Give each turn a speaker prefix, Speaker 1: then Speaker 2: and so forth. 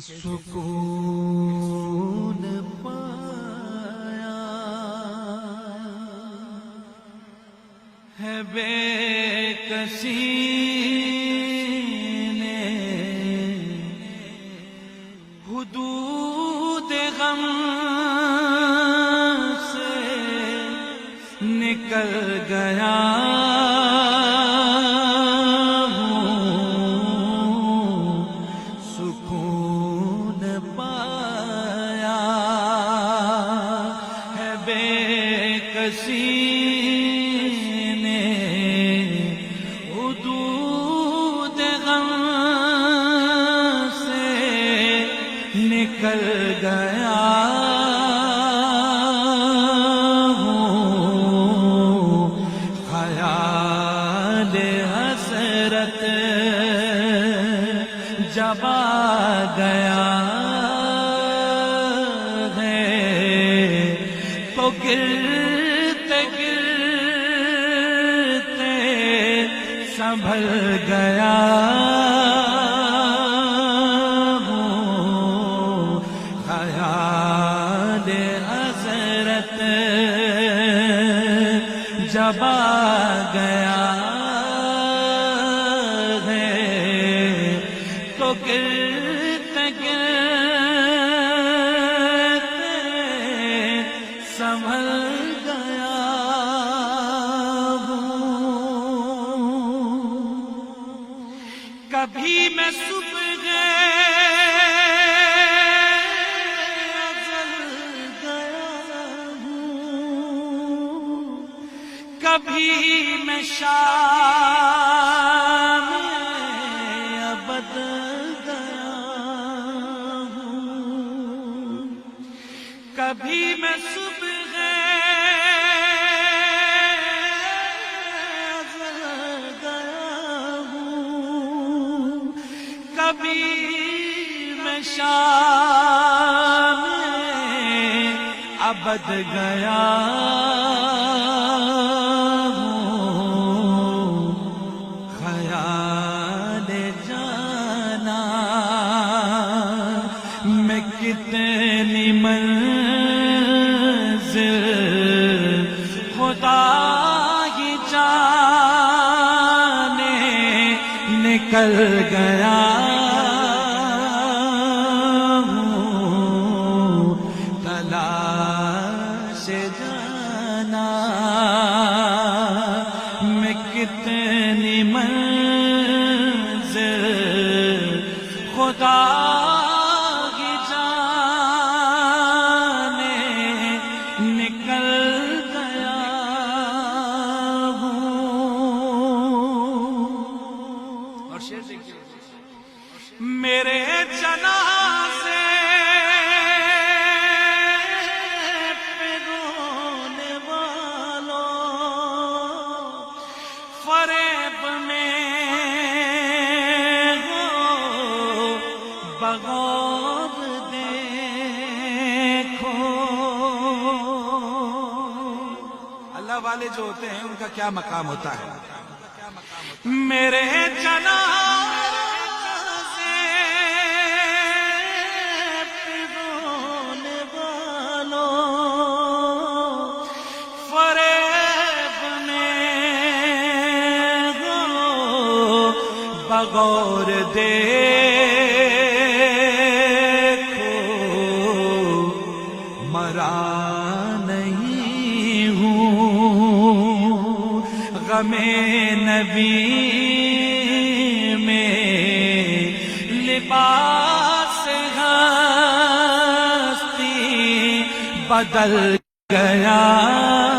Speaker 1: سکون پایا ہے بے کسی نے حدود غم سے نکل گیا کسی نے حدود غم سے نکل گیا ہوں خیال حسرت جب آ گیا ہے تو سنبھل گیا ہوں خیال حسرت جب آ گیا ہے تو گرتے گرتے سنبھل گیا کبھی میں صبح جل گیا ہوں کبھی میں شام ابد گیا ہوں کبھی میں صبح کبھی میں شام ابد گیا ہوں خیال جانا میں کتنی منزل خدا ہی جانے نکل گیا جانا میں کتنی منزل خدا کی جانے نکل گیا ہوں اور شعر دیکھیے میرے جنازے فریب میں ہو بغور دیکھو اللہ والے جو ہوتے ہیں ان کا کیا مقام ہوتا ہے میرے جنازے پہ رونے والوں فریب بغور دیکھو مرا نہیں ہوں غم نبی میں لباس ہستی بدل گیا